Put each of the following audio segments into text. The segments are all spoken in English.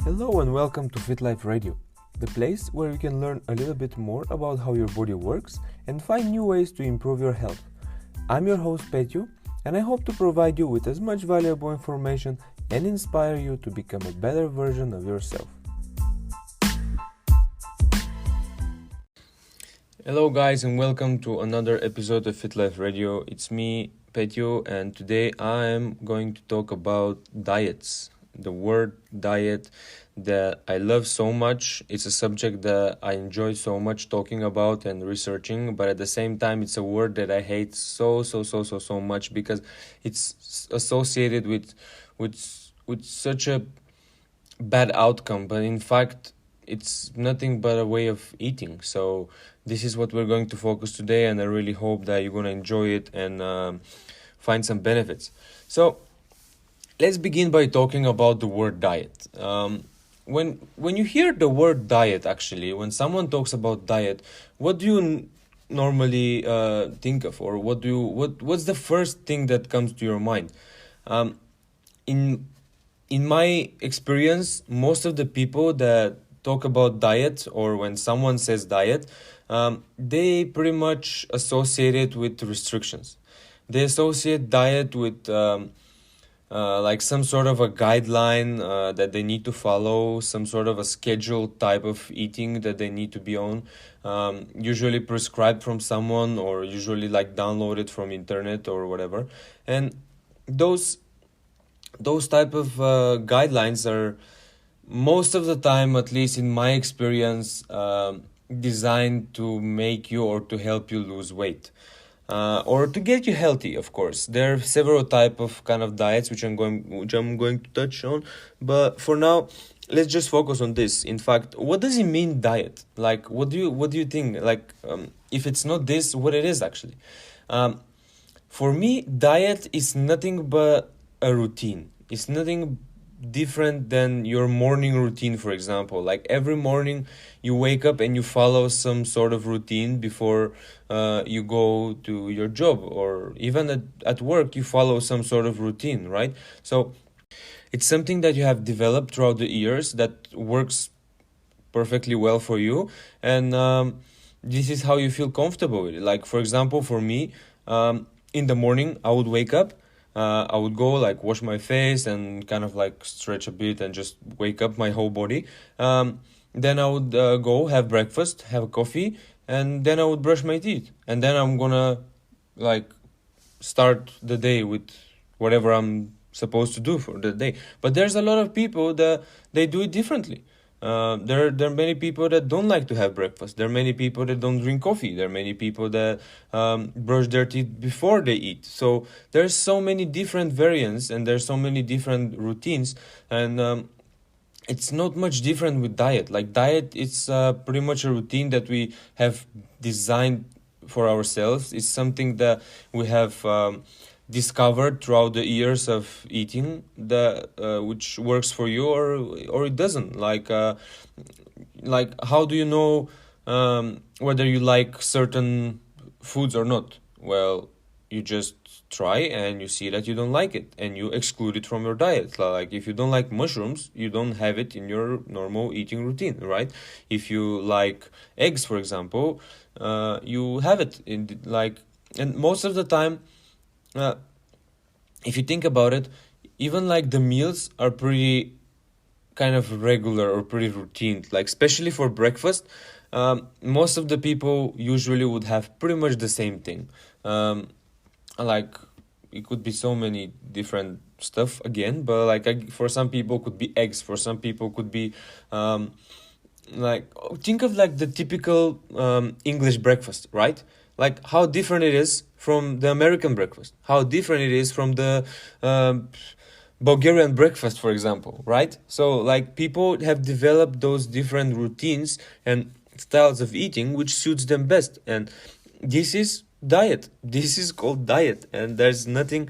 Hello and welcome to Fit Life Radio, the place where you can learn a little bit more about how your body works and find new ways to improve your health. I'm your host Petio, and I hope to provide you with as much valuable information and inspire you to become a better version of yourself. Hello guys and welcome to another episode of Fit Life Radio. It's me, Petio, and today I am going to talk about diets. The word diet that I love so much. It's a subject that I enjoy so much talking about and researching, but at the same time it's a word that I hate so much because it's associated with such a bad outcome, but in fact it's nothing but a way of eating. So this is what we're going to focus today, and I really hope that you're going to enjoy it and find some benefits. So let's begin by talking about the word diet. When you hear the word diet, actually, when someone talks about diet, what do you normally think of, or what's the first thing that comes to your mind? In my experience, most of the people that talk about diet, or when someone says diet, they pretty much associate it with restrictions. They associate diet with like some sort of a guideline that they need to follow, some sort of a schedule type of eating that they need to be on, usually prescribed from someone, or usually like downloaded from internet or whatever. And those type of guidelines are most of the time, at least in my experience, designed to make you or to help you lose weight. Or to get you healthy, of course. There are several type of kind of diets which I'm going to touch on, but for now, let's just focus on this. In fact, what does it mean, diet? Like, what do you think? Like, if it's not this, what it is actually? For me, diet is nothing but a routine. It's nothing different than your morning routine, for example. Like every morning you wake up and you follow some sort of routine before you go to your job, or even at work you follow some sort of routine, right? So it's something that you have developed throughout the years that works perfectly well for you, and this is how you feel comfortable with it. Like, for example, for me, in the morning I would wake up, I would go like wash my face and kind of like stretch a bit and just wake up my whole body. Then I would go have breakfast, have a coffee, and then I would brush my teeth. And then I'm gonna like start the day with whatever I'm supposed to do for the day. But there's a lot of people that they do it differently. There are many people that don't like to have breakfast. There are many people that don't drink coffee. There are many people that brush their teeth before they eat. So there's so many different variants, and there's so many different routines, and it's not much different with diet. Like diet, it's pretty much a routine that we have designed for ourselves. It's something that we have discovered throughout the years of eating, that which works for you or it doesn't. Like how do you know whether you like certain foods or not? Well, you just try and you see that you don't like it and you exclude it from your diet. Like if you don't like mushrooms, you don't have it in your normal eating routine, right? If you like eggs, for example, you have it in and most of the time, if you think about it, even like the meals are pretty kind of regular or pretty routine. Like especially for breakfast, most of the people usually would have pretty much the same thing. Like it could be so many different stuff again, but like for some people could be eggs, for some people could be like think of like the typical English breakfast, right? Like how different it is from the American breakfast, how different it is from the Bulgarian breakfast, for example, right? So like people have developed those different routines and styles of eating which suits them best, and this is diet. This is called diet, and there's nothing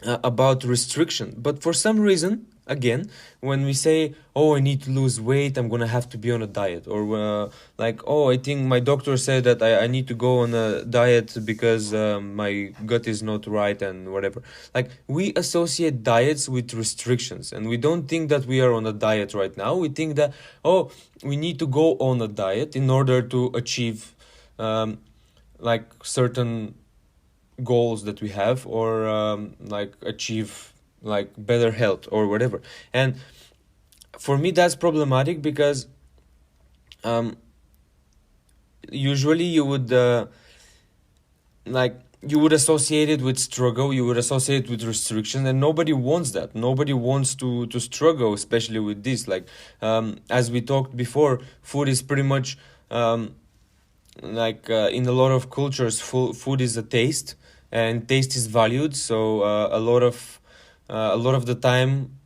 about restriction. But for some reason, again, when we say, oh, I need to lose weight, I'm gonna have to be on a diet, or like, oh, I think my doctor said that I need to go on a diet because my gut is not right and whatever. Like, we associate diets with restrictions, and we don't think that we are on a diet right now. We think that, oh, we need to go on a diet in order to achieve like certain goals that we have, or like achieve like better health or whatever. And for me that's problematic, because um, usually you would like you would associate it with struggle, you would associate it with restriction, and nobody wants that. Nobody wants to struggle, especially with this. Like, as we talked before, food is pretty much in a lot of cultures, food is a taste, and taste is valued. So a lot of the time,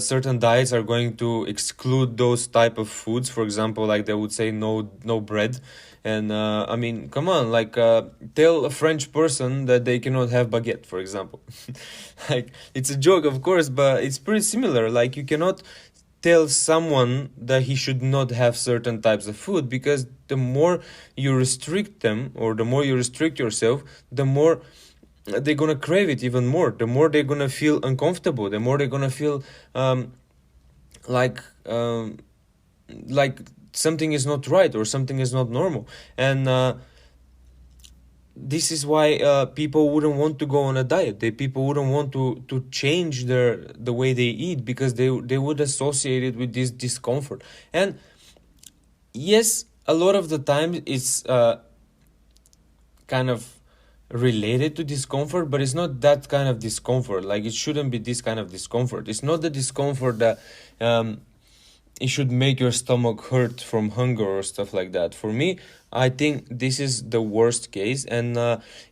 certain diets are going to exclude those type of foods. For example, like they would say no bread, and I mean, come on, like tell a French person that they cannot have baguette, for example. Like, it's a joke, of course, but it's pretty similar. Like, you cannot tell someone that he should not have certain types of food, because the more you restrict them, or the more you restrict yourself, the more they're gonna crave it even more, the more they're gonna feel uncomfortable, the more they're gonna feel like um, like something is not right, or something is not normal. And this is why people wouldn't want to go on a diet. People wouldn't want to change the way they eat, because they would associate it with this discomfort. And yes, a lot of the time it's kind of related to discomfort, but it's not that kind of discomfort. Like, it shouldn't be this kind of discomfort. It's not the discomfort that it should make your stomach hurt from hunger or stuff like that. For me, I think this is the worst case. And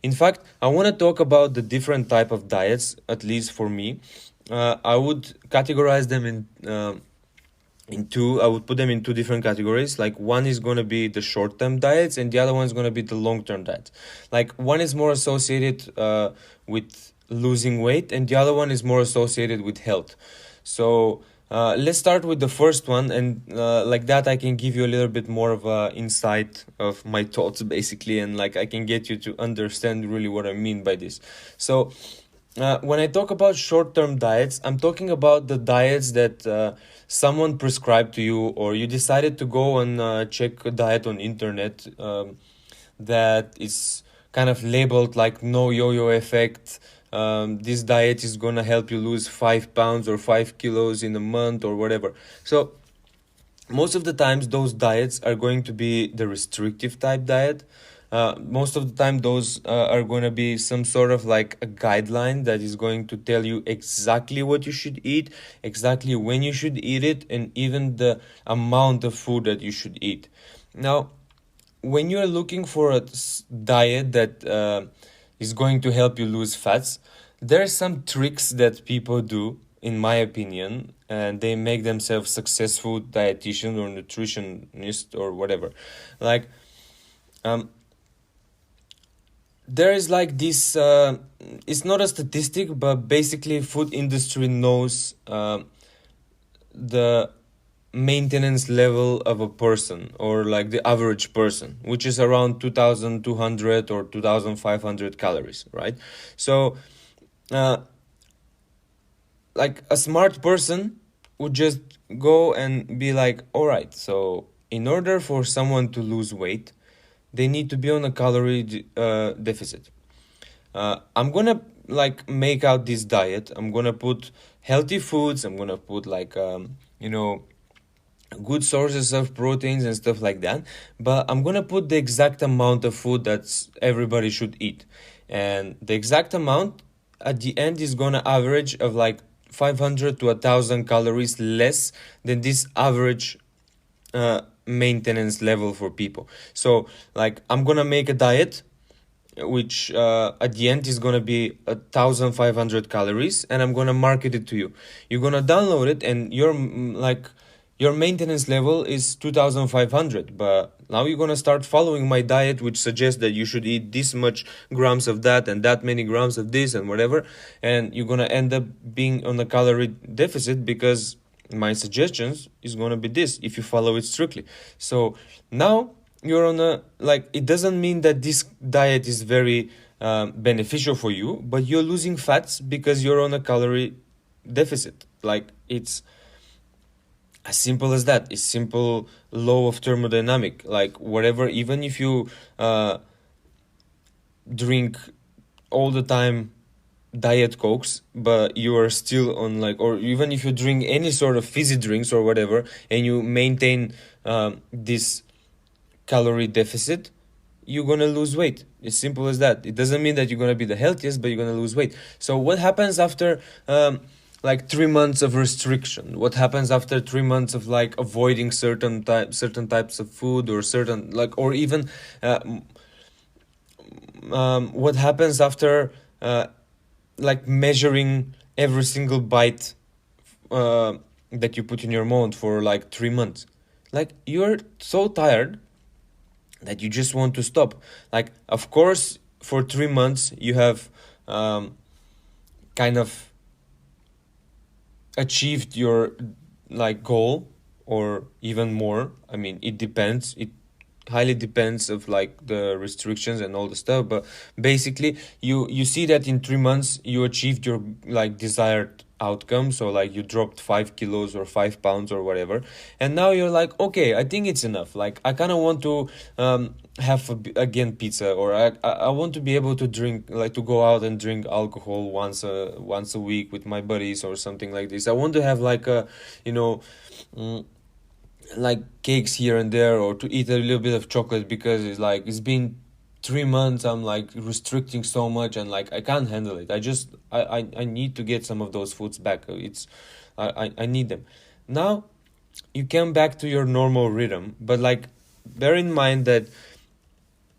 in fact, I want to talk about the different type of diets. At least for me, I would categorize them in two. I would put them in two different categories. Like, one is going to be the short-term diets, and the other one is going to be the long-term diets. Like, one is more associated with losing weight, and the other one is more associated with health. So let's start with the first one, and like that I can give you a little bit more of a insight of my thoughts, basically, and like I can get you to understand really what I mean by this. So when I talk about short-term diets, I'm talking about the diets that someone prescribed to you, or you decided to go and check a diet on internet that is kind of labeled like no yo-yo effect. This diet is gonna help you lose 5 pounds or 5 kilos in a month or whatever. So most of the times those diets are going to be the restrictive type diet. Most of the time those are going to be some sort of like a guideline that is going to tell you exactly what you should eat, exactly when you should eat it, and even the amount of food that you should eat. Now, when you're looking for a diet that is going to help you lose fats, there are some tricks that people do, in my opinion, and they make themselves successful dietitian or nutritionist or whatever. Like, there is like this, it's not a statistic, but basically food industry knows the maintenance level of a person, or like the average person, which is around 2200 or 2500 calories, right? So like a smart person would just go and be like, all right, so in order for someone to lose weight, they need to be on a calorie deficit. I'm gonna like make out this diet. I'm gonna put healthy foods. I'm gonna put like good sources of proteins and stuff like that. But I'm gonna put the exact amount of food that everybody should eat, and the exact amount at the end is gonna average of like 500 to 1,000 calories less than this average maintenance level for people. So like, I'm gonna make a diet which at the end is gonna be 1,500 calories, and I'm gonna market it to you. You're gonna download it, and your maintenance level is 2500, but now you're gonna start following my diet, which suggests that you should eat this much grams of that many grams of this and whatever, and you're gonna end up being on a calorie deficit because my suggestions is gonna be this if you follow it strictly. So now you're on a, like, it doesn't mean that this diet is very beneficial for you, but you're losing fats because you're on a calorie deficit. Like, it's as simple as that. It's simple law of thermodynamic. Like, whatever, even if you drink all the time diet cokes, but you are still on, like, or even if you drink any sort of fizzy drinks or whatever, and you maintain this calorie deficit, you're gonna lose weight. It's simple as that. It doesn't mean that you're gonna be the healthiest, but you're gonna lose weight. So what happens after like 3 months of restriction? What happens after 3 months of like avoiding certain types of food, or certain, like, or even what happens after like measuring every single bite that you put in your mouth for like 3 months? Like, you're so tired that you just want to stop. Like, of course, for 3 months you have kind of achieved your like goal, or even more. I mean, it depends. It highly depends of like the restrictions and all the stuff, but basically you see that in 3 months you achieved your like desired outcome. So like you dropped 5 kilos or 5 pounds or whatever, and now you're like, okay, I think it's enough. Like, I kind of want to have again pizza, or I want to be able to drink, like, to go out and drink alcohol once a week with my buddies or something like this. I want to have like a, you know, like cakes here and there, or to eat a little bit of chocolate, because it's like, it's been 3 months, I'm like restricting so much, and like I can't handle it. I need to get some of those foods back. I need them. Now you come back to your normal rhythm, but like, bear in mind that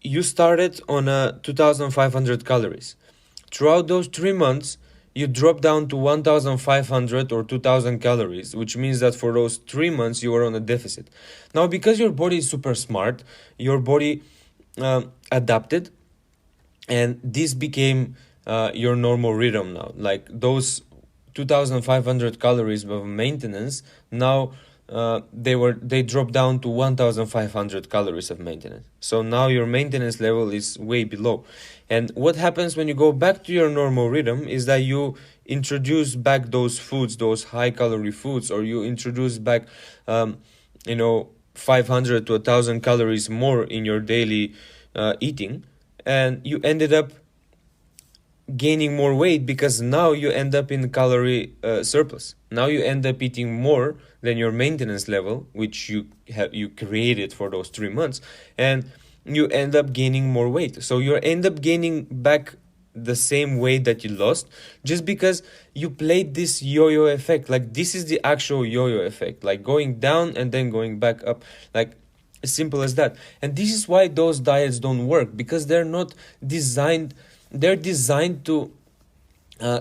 you started on a 2500 calories. Throughout those 3 months, you drop down to 1500 or 2000 calories, which means that for those 3 months you were on a deficit. Now, because your body is super smart, your body adapted, and this became your normal rhythm now. Like, those 2500 calories of maintenance, now they dropped down to 1500 calories of maintenance. So now your maintenance level is way below. And what happens when you go back to your normal rhythm is that you introduce back those foods, those high calorie foods, or you introduce back 500 to 1000 calories more in your daily eating, and you ended up gaining more weight, because now you end up in calorie surplus. Now you end up eating more than your maintenance level, which you created for those 3 months, and you end up gaining more weight. So you end up gaining back the same weight that you lost, just because you played this yo-yo effect. Like, this is the actual yo-yo effect, like going down and then going back up, like as simple as that. And this is why those diets don't work, because they're not designed. They're designed to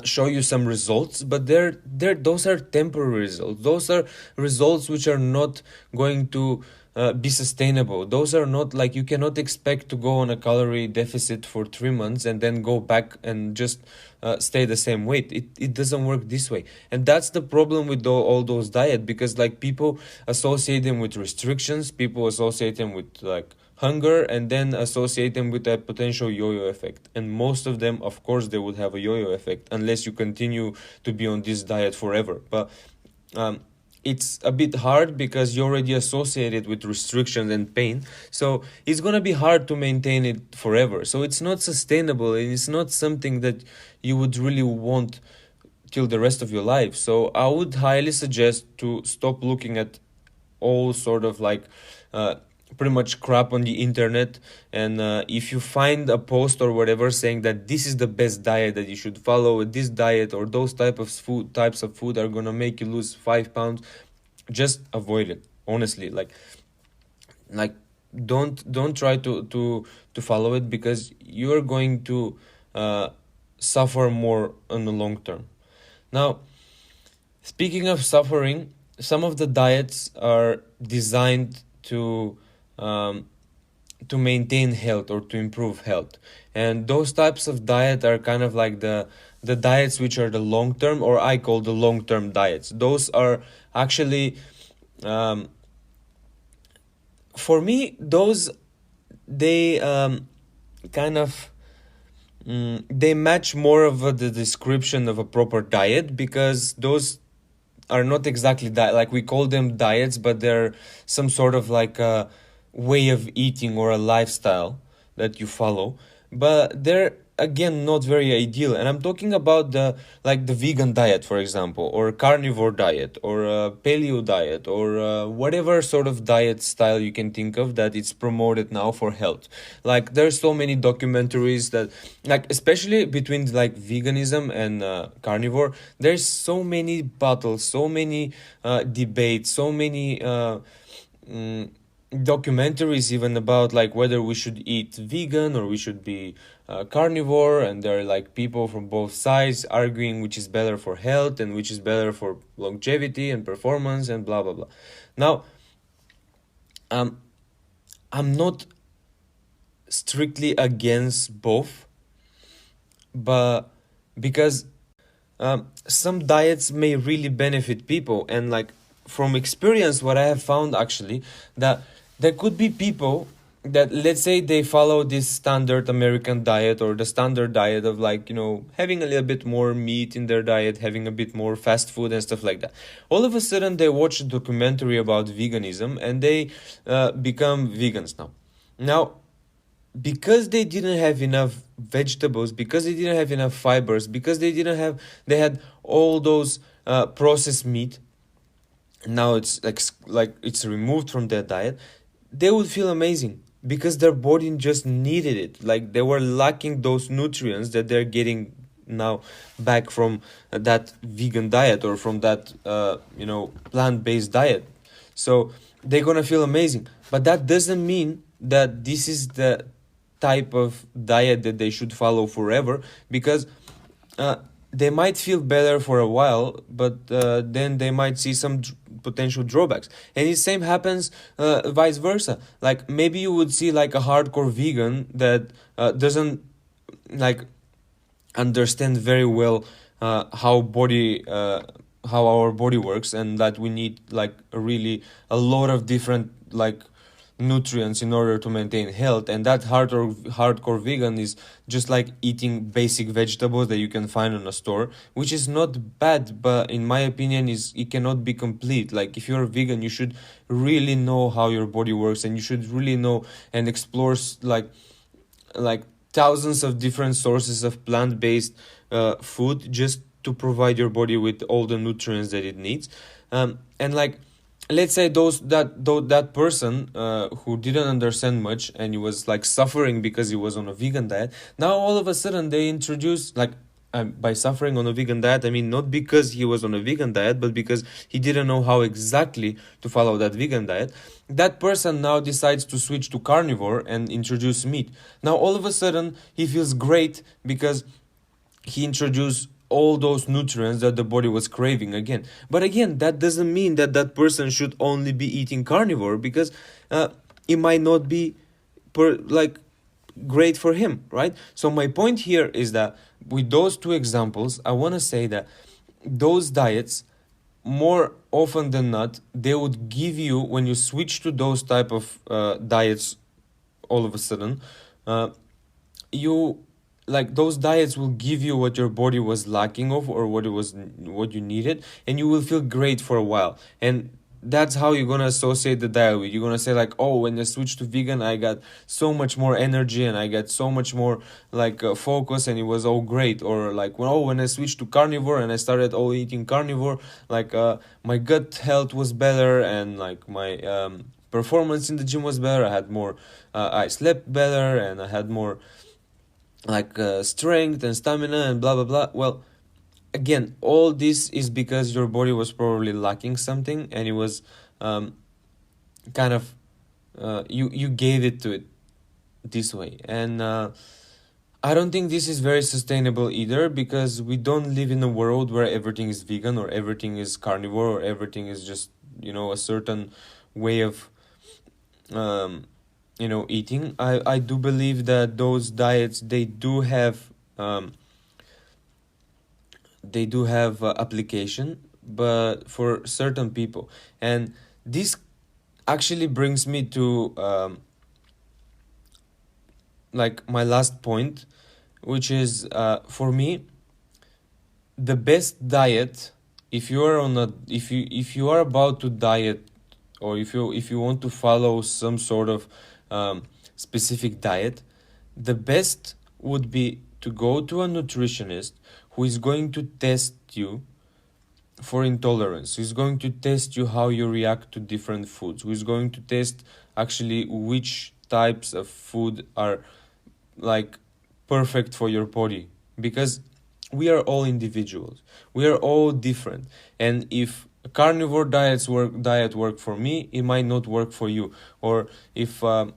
show you some results, but those are temporary results. Those are results which are not going to be sustainable. Those are not, like, you cannot expect to go on a calorie deficit for 3 months and then go back and just stay the same weight. It doesn't work this way. And that's the problem with all those diets, because like, people associate them with restrictions, people associate them with like hunger, and then associate them with that potential yo-yo effect. And most of them, of course, they would have a yo-yo effect unless you continue to be on this diet forever. But it's a bit hard, because you already associate it with restrictions and pain, so it's gonna be hard to maintain it forever. So it's not sustainable, and it's not something that you would really want till the rest of your life. So I would highly suggest to stop looking at all sort of like pretty much crap on the internet, and if you find a post or whatever saying that this is the best diet that you should follow, this diet or those types of food are gonna make you lose 5 pounds, just avoid it. Honestly, like don't try to follow it, because you're going to suffer more on the long term. Now, speaking of suffering, some of the diets are designed um, to maintain health or to improve health, and those types of diet are kind of like the diets which are the long term, or I call the long term diets. Those are actually, um, for me, those, they kind of, they match more of the description of a proper diet, because those are not exactly diet, like we call them diets, but they're some sort of like a way of eating or a lifestyle that you follow, but they're again not very ideal. And I'm talking about the, like the vegan diet, for example, or carnivore diet, or a paleo diet, or whatever sort of diet style you can think of that it's promoted now for health. Like there's so many documentaries that, like especially between like veganism and carnivore, there's so many battles, so many debates, so many mm, documentaries even about like whether we should eat vegan or we should be carnivore, and there are like people from both sides arguing which is better for health and which is better for longevity and performance and blah blah blah. Now, um, I'm not strictly against both, but because some diets may really benefit people, and like from experience what I have found actually, that there could be people that, let's say, they follow this standard American diet, or the standard diet of, like, you know, having a little bit more meat in their diet, having a bit more fast food and stuff like that. All of a sudden they watch a documentary about veganism and they become vegans now, because they didn't have enough vegetables, because they didn't have enough fibers, because they had all those processed meat. Now it's like it's removed from their diet. They would feel amazing because their body just needed it. Like they were lacking those nutrients that they're getting now back from that vegan diet, or from that plant-based diet. So they're gonna feel amazing, but that doesn't mean that this is the type of diet that they should follow forever, because uh, they might feel better for a while, but then they might see some potential drawbacks. And the same happens vice versa. Like maybe you would see like a hardcore vegan that doesn't like understand very well how our body works, and that we need like a lot of different like nutrients in order to maintain health. And that hardcore vegan is just like eating basic vegetables that you can find in a store, which is not bad, but in my opinion is it cannot be complete. Like if you're a vegan, you should really know how your body works, and you should really know and explore like thousands of different sources of plant-based food, just to provide your body with all the nutrients that it needs. And like, let's say that person who didn't understand much, and he was like suffering because he was on a vegan diet. Now all of a sudden they introduce like, by suffering on a vegan diet, I mean not because he was on a vegan diet, but because he didn't know how exactly to follow that vegan diet. That person now decides to switch to carnivore and introduce meat. Now all of a sudden he feels great because he introduced all those nutrients that the body was craving again. But again, that doesn't mean that that person should only be eating carnivore, because it might not be like great for him, right? So my point here is that with those two examples, I want to say that those diets, more often than not, they would give you, when you switch to those type of diets, all of a sudden, you like those diets will give you what your body was lacking of, or what you needed, and you will feel great for a while. And that's how you're gonna associate the diet with. You're gonna say like, oh, when I switched to vegan, I got so much more energy and I got so much more like focus, and it was all great. Or like, well, oh, when I switched to carnivore and I started all eating carnivore, like my gut health was better, and like my performance in the gym was better. I had more, I slept better, and I had more like strength and stamina and blah blah blah. Well, again, all this is because your body was probably lacking something, and it was kind of you gave it to it this way. And I don't think this is very sustainable either, because we don't live in a world where everything is vegan or everything is carnivore or everything is just, a certain way of um, eating. I do believe that those diets, um, they do have application, but for certain people. And this actually brings me to like my last point, which is, for me, the best diet, if you are on a if you are about to diet, or if you want to follow some sort of specific diet, the best would be to go to a nutritionist who is going to test you for intolerance, who's going to test you how you react to different foods, who's going to test actually which types of food are like perfect for your body, because we are all individuals, we are all different. And if carnivore diet work for me, it might not work for you. Or if I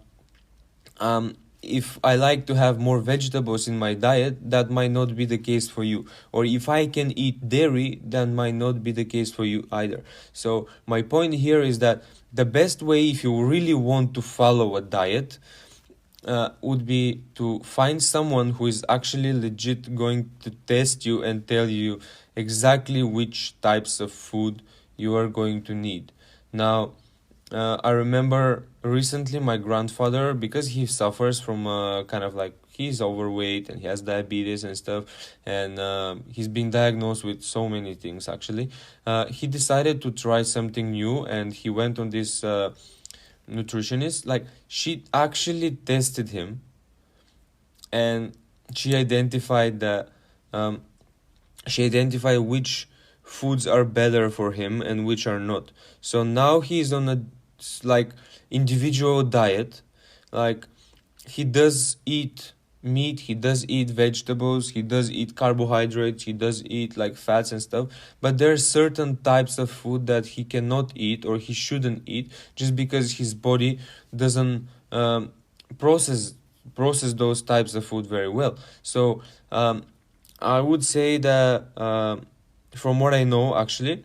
like to have more vegetables in my diet, that might not be the case for you. Or if I can eat dairy, that might not be the case for you either. So my point here is that the best way, if you really want to follow a diet, would be to find someone who is actually legit going to test you and tell you exactly which types of food you are going to need. Now, I remember recently my grandfather, because he suffers from kind of like, he's overweight and he has diabetes and stuff, and he's been diagnosed with so many things actually. He decided to try something new, and he went on this nutritionist. Like, she actually tested him, and she identified that um, she identified which foods are better for him and which are not. So now he's on a like individual diet. Like, he does eat meat, he does eat vegetables, he does eat carbohydrates, he does eat like fats and stuff, but there are certain types of food that he cannot eat or he shouldn't eat, just because his body doesn't process those types of food very well. So I would say that from what I know, actually,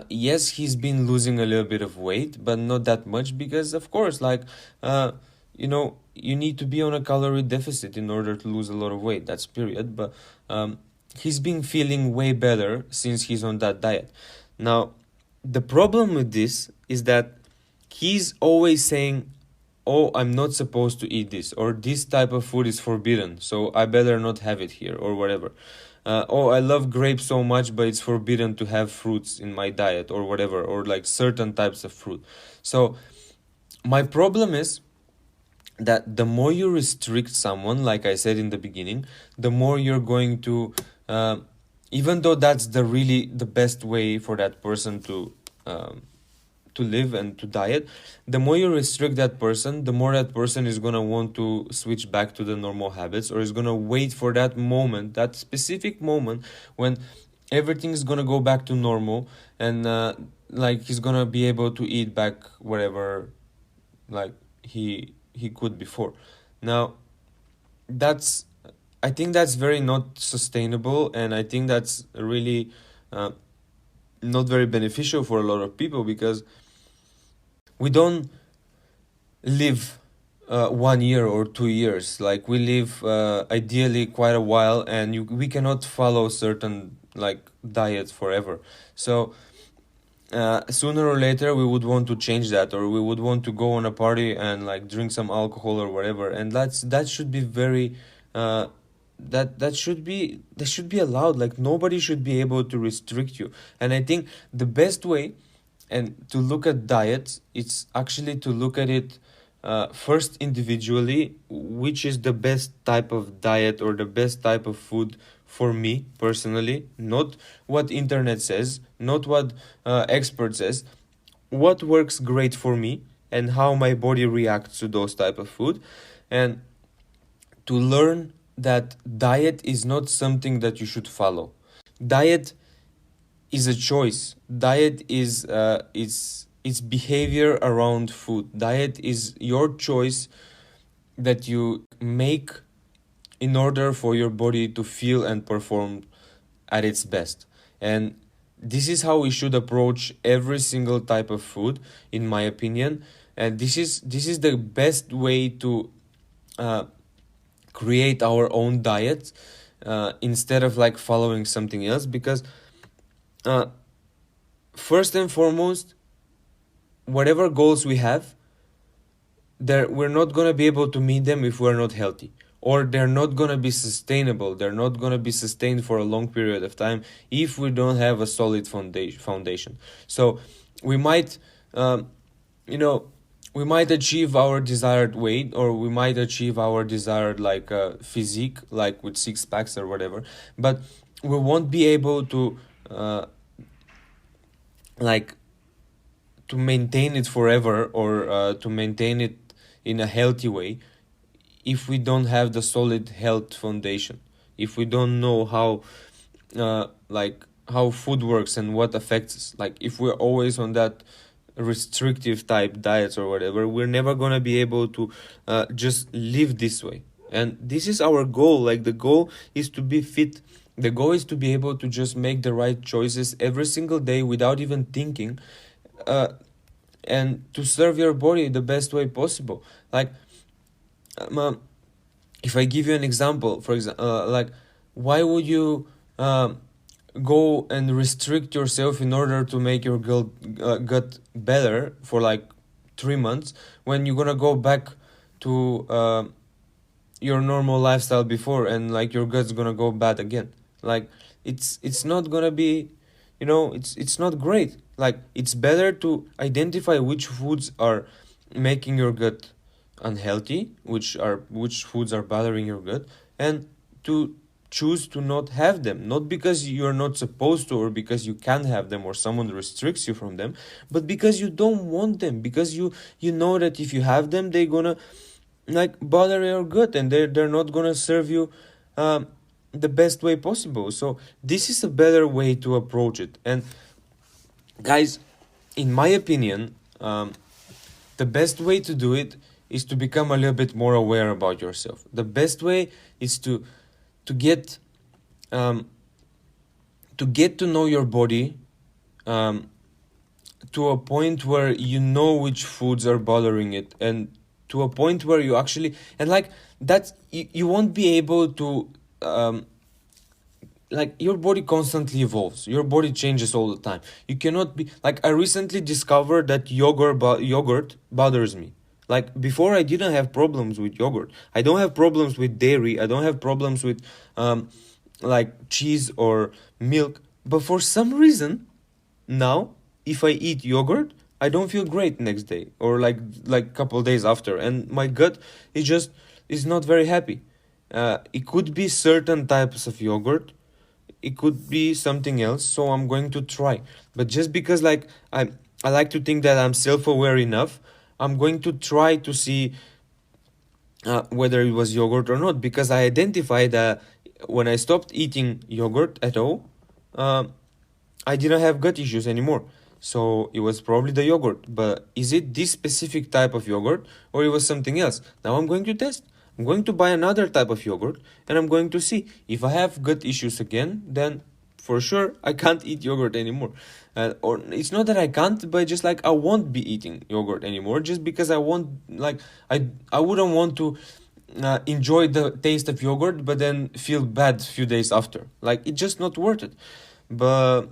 yes, he's been losing a little bit of weight, but not that much, because of course, like, you need to be on a calorie deficit in order to lose a lot of weight. That's period. But he's been feeling way better since he's on that diet. Now, the problem with this is that he's always saying, "Oh, I'm not supposed to eat this," or "This type of food is forbidden, so I better not have it here," or whatever. "Oh, I love grapes so much, but it's forbidden to have fruits in my diet," or whatever, or like certain types of fruit. So my problem is that the more you restrict someone, like I said in the beginning, the more you're going to, even though that's the best way for that person to live and to diet, the more you restrict that person, the more that person is going to want to switch back to the normal habits, or is going to wait for that moment, that specific moment, when everything is going to go back to normal, and like, he's going to be able to eat back whatever, like, he could before. Now, that's I think that's very not sustainable, and I think that's really not very beneficial for a lot of people, because we don't live 1 year or 2 years. Like, we live ideally quite a while, and we cannot follow certain like diets forever. So sooner or later we would want to change that, or we would want to go on a party and like drink some alcohol or whatever, and that should be very that should be allowed. Like, nobody should be able to restrict you. And I think the best way and to look at diets, it's actually to look at it first individually, which is the best type of diet or the best type of food for me personally, not what internet says, not what expert says, what works great for me and how my body reacts to those type of food. And to learn that diet is not something that you should follow. Diet is a choice. Diet is it's behavior around food. Diet is your choice that you make in order for your body to feel and perform at its best. And this is how we should approach every single type of food, in my opinion. And this is the best way to uh, create our own diet, instead of like following something else, because uh, first and foremost, whatever goals we have, there we're not going to be able to meet them if we're not healthy, or they're not going to be sustainable. They're not going to be sustained for a long period of time if we don't have a solid foundation. So we might you know we might achieve our desired weight, or we might achieve our desired like physique, like with six packs or whatever, but we won't be able to like to maintain it forever, or to maintain it in a healthy way, if we don't have the solid health foundation, if we don't know like how food works and what affects us. Like if we're always on that restrictive type diets or whatever, we're never gonna be able to just live this way. And this is our goal. Like the goal is to be fit. The goal is to be able to just make the right choices every single day without even thinking, uh, and to serve your body the best way possible. Like if I give you an example, for example, like why would you go and restrict yourself in order to make your gut better for like 3 months, when you're gonna go back to your normal lifestyle before, and like your gut's gonna go bad again? Like it's not gonna be, it's not great. Like it's better to identify which foods are making your gut unhealthy, which foods are bothering your gut, and to choose to not have them, not because you're not supposed to, or because you can't have them, or someone restricts you from them, but because you don't want them, because you know that if you have them, they're gonna like bother your gut, and they're not gonna serve you the best way possible. So this is a better way to approach it. And guys, in my opinion, the best way to do it is to become a little bit more aware about yourself. The best way is to get to know your body, to a point where you know which foods are bothering it, and to a point where you actually, and like that, you won't be able to like your body constantly evolves, your body changes all the time. You cannot be like, I recently discovered that yogurt bothers me. Like before I didn't have problems with yogurt, I don't have problems with dairy, I don't have problems with like cheese or milk, but for some reason now if I eat yogurt, I don't feel great next day, or like couple days after, and my gut is not very happy. It could be certain types of yogurt, it could be something else, so I'm going to try. But just because like I like to think that I'm self-aware enough, I'm going to try to see whether it was yogurt or not, because I identified that when I stopped eating yogurt at all, I didn't have gut issues anymore. So it was probably the yogurt. But is it this specific type of yogurt, or it was something else? Now I'm going to test. I'm going to buy another type of yogurt, and I'm going to see if I have gut issues again. Then for sure I can't eat yogurt anymore. Or it's not that I can't, but just like I won't be eating yogurt anymore, just because I won't, like I wouldn't want to enjoy the taste of yogurt but then feel bad a few days after. Like it's just not worth it. But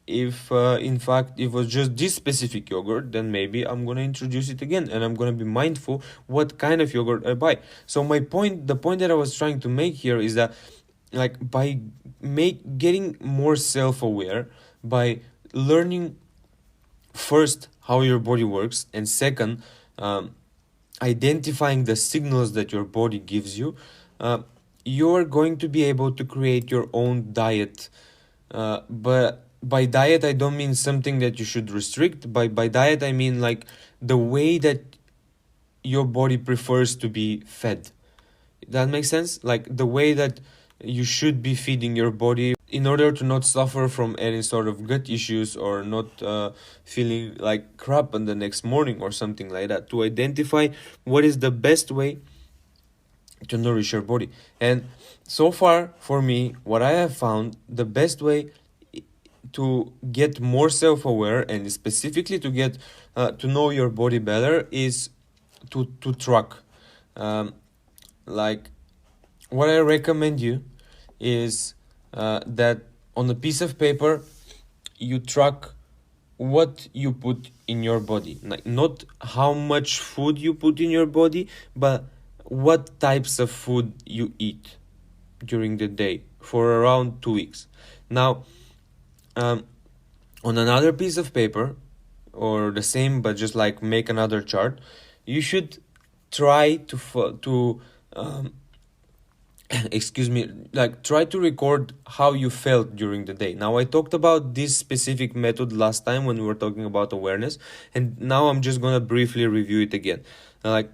if in fact it was just this specific yogurt, then maybe I'm gonna introduce it again, and I'm gonna be mindful what kind of yogurt I buy. So the point that I was trying to make here is that, like, by getting more self-aware, by learning first how your body works, and second, identifying the signals that your body gives you, you're going to be able to create your own diet. But by diet, I don't mean something that you should restrict. By diet, I mean like the way that your body prefers to be fed. That makes sense? Like the way that you should be feeding your body in order to not suffer from any sort of gut issues, or not feeling like crap on the next morning or something like that. To identify what is the best way to nourish your body. And so far for me, what I have found, the best way to get more self-aware and specifically to get to know your body better is to track. um, like what I recommend you is that on a piece of paper you track what you put in your body, like not how much food you put in your body, but what types of food you eat during the day for around 2 weeks. Now, um, on another piece of paper, or the same but just like make another chart, you should try to excuse me, like try to record how you felt during the day. Now I talked about this specific method last time when we were talking about awareness, and now I'm just gonna briefly review it again. Like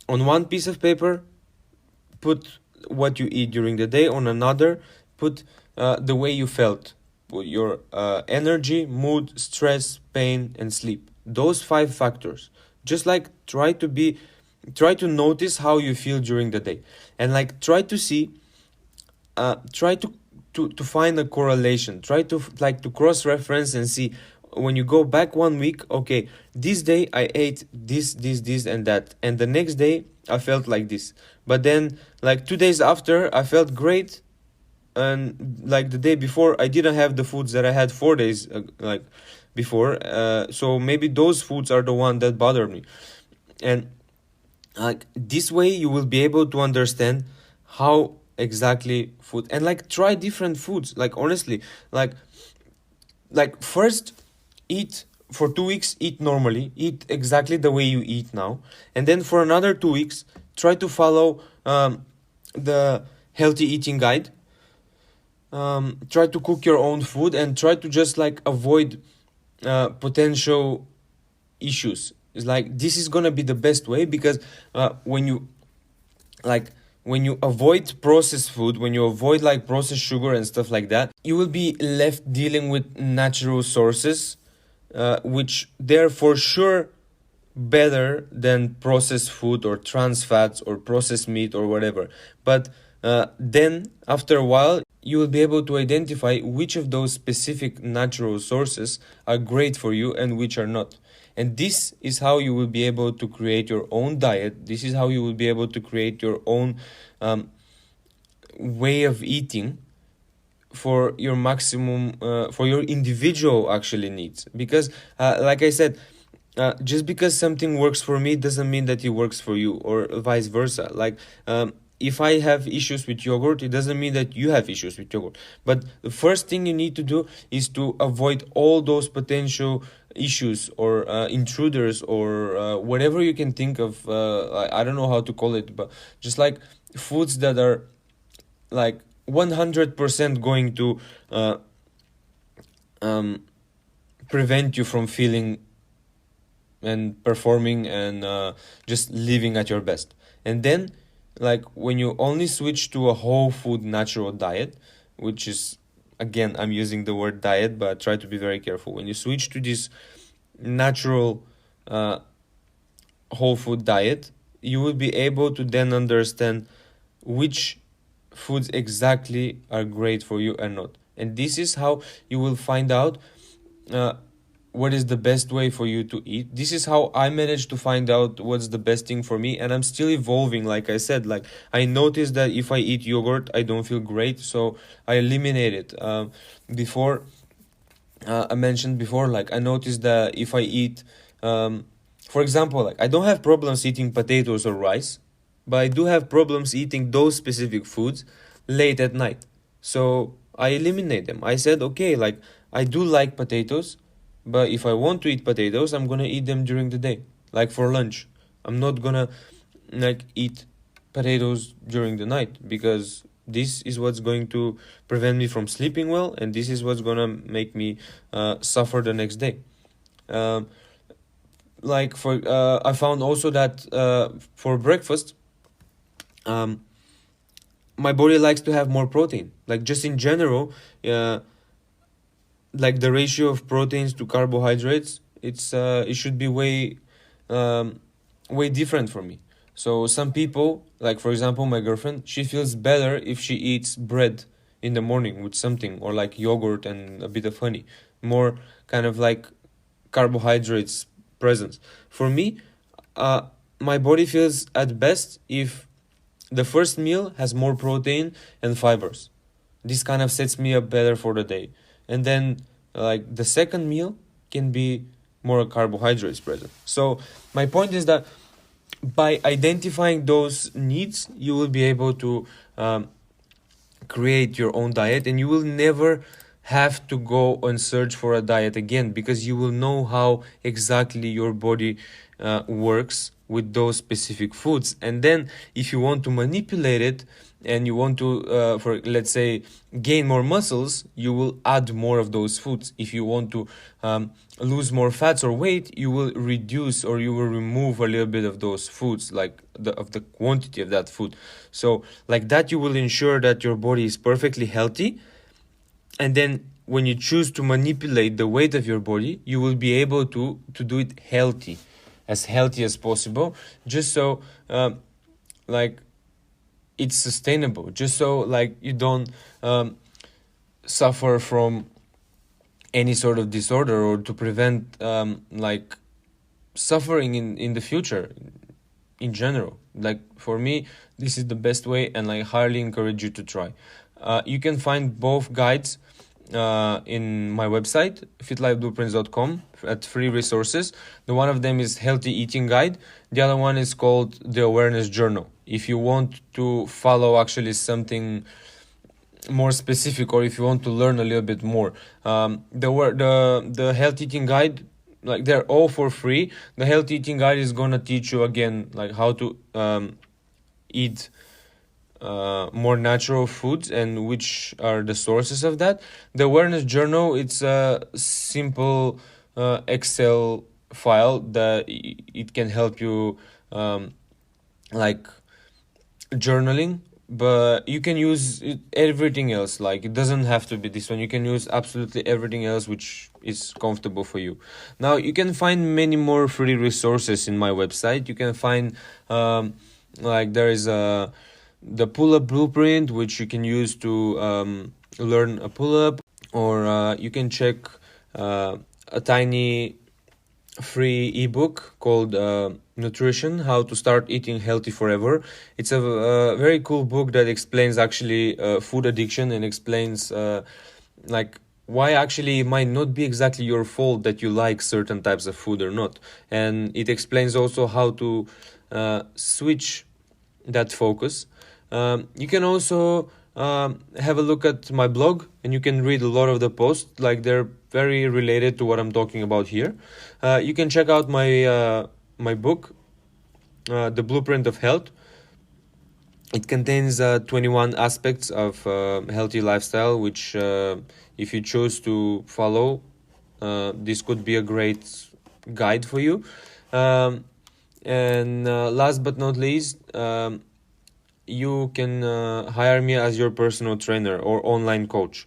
on one piece of paper, put what you eat during the day. On another, put the way you felt, put your energy, mood, stress, pain, and sleep. Those 5 factors. Just like try to notice how you feel during the day, and like try to see, try to find a correlation. Try to like to cross reference and see, when you go back 1 week, okay, this day I ate this and that, and the next day I felt like this, but then like 2 days after I felt great, and like the day before I didn't have the foods that I had 4 days like before. So maybe those foods are the one that bother me. And like this way you will be able to understand how exactly food, and like try different foods. Like honestly, like first eat for 2 weeks, eat normally, eat exactly the way you eat now, and then for another 2 weeks try to follow the healthy eating guide. Try to cook your own food and try to just like avoid potential issues. It's like this is gonna be the best way, because when you like when you avoid processed food, when you avoid like processed sugar and stuff like that, you will be left dealing with natural sources, which they're for sure better than processed food or trans fats or processed meat or whatever. But then after a while you will be able to identify which of those specific natural sources are great for you and which are not. And this is how you will be able to create your own diet. This is how you will be able to create your own way of eating for your maximum, for your individual actually needs. Because like I said, just because something works for me doesn't mean that it works for you, or vice versa. Like if I have issues with yogurt, it doesn't mean that you have issues with yogurt. But the first thing you need to do is to avoid all those potential issues or intruders or whatever you can think of. I don't know how to call it, but just like foods that are like 100% going to prevent you from feeling and performing and just living at your best. And then like when you only switch to a whole food natural diet, which is, again, I'm using the word diet, but try to be very careful. When you switch to this natural whole food diet, you will be able to then understand which foods exactly are great for you and not. And this is how you will find out what is the best way for you to eat. This is how I managed to find out what's the best thing for me, and I'm still evolving. Like I said, like I noticed that if I eat yogurt I don't feel great, so I eliminate it. Before I mentioned before, like I noticed that if I eat for example, like I don't have problems eating potatoes or rice, but I do have problems eating those specific foods late at night. So I eliminate them. I said, okay, like I do like potatoes, but if I want to eat potatoes, I'm gonna eat them during the day, like for lunch. I'm not gonna like eat potatoes during the night, because this is what's going to prevent me from sleeping well, and this is what's gonna make me suffer the next day. Um, like for I found also that for breakfast, my body likes to have more protein. Like just in general, like the ratio of proteins to carbohydrates, it should be way way different for me. So some people, like for example my girlfriend, she feels better if she eats bread in the morning with something, or like yogurt and a bit of honey, more kind of like carbohydrates presence. For me, uh, my body feels at best if the first meal has more protein and fibers. This kind of sets me up better for the day. And then, like, the second meal can be more carbohydrates present. So, my point is that by identifying those needs, you will be able to create your own diet, and you will never have to go and search for a diet again, because you will know how exactly your body works with those specific foods. And then if you want to manipulate it and you want to for let's say gain more muscles, you will add more of those foods. If you want to lose more fats or weight, you will reduce or you will remove a little bit of those foods, like the quantity of that food. So like that, you will ensure that your body is perfectly healthy. And then when you choose to manipulate the weight of your body, you will be able to do it healthy as possible, just so like it's sustainable, just so like you don't suffer from any sort of disorder, or to prevent like suffering in the future in general. Like for me, this is the best way, and I highly encourage you to try. You can find both guides in my website, fitlifeblueprints.com, at free resources. The one of them is Healthy Eating Guide. The other one is called The Awareness Journal. If you want to follow actually something more specific, or if you want to learn a little bit more, the Healthy Eating Guide, like they're all for free. The Healthy Eating Guide is gonna teach you again like how to eat more natural foods and which are the sources of that. The Awareness Journal, it's a simple Excel file that it can help you like journaling, but you can use everything else. Like it doesn't have to be this one. You can use absolutely everything else which is comfortable for you. Now you can find many more free resources in my website. You can find like there is the pull-up blueprint, which you can use to learn a pull-up, or you can check a tiny free ebook called Nutrition: How to Start Eating Healthy Forever. It's a very cool book that explains actually food addiction, and explains like why actually it might not be exactly your fault that you like certain types of food or not. And it explains also how to switch that focus. You can also have a look at my blog, and you can read a lot of the posts, like they're very related to what I'm talking about here. You can check out my book, The Blueprint of Health. It contains 21 aspects of healthy lifestyle, which if you choose to follow, this could be a great guide for you. And last but not least, you can hire me as your personal trainer or online coach.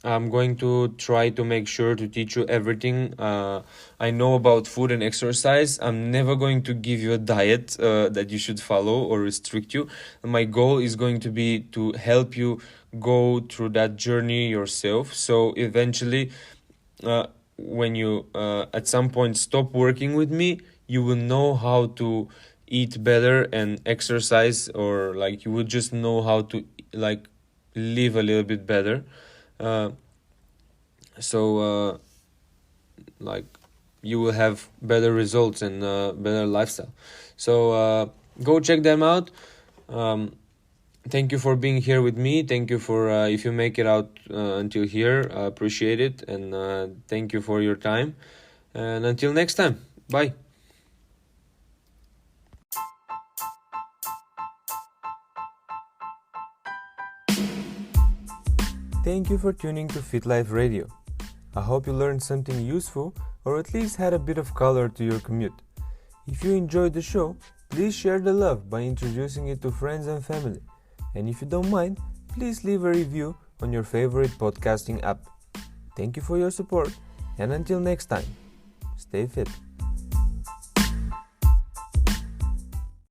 I'm going to try to make sure to teach you everything I know about food and exercise. I'm never going to give you a diet that you should follow or restrict you. My goal is going to be to help you go through that journey yourself. So eventually, when you at some point stop working with me, you will know how to eat better and exercise, or like you would just know how to like live a little bit better. So like you will have better results and better lifestyle. So go check them out. Thank you for being here with me. Thank you for if you make it out until here, I appreciate it. And thank you for your time, and until next time, bye. Thank you for tuning to Fit Life Radio. I hope you learned something useful, or at least had a bit of color to your commute. If you enjoyed the show, please share the love by introducing it to friends and family. And if you don't mind, please leave a review on your favorite podcasting app. Thank you for your support, and until next time, stay fit.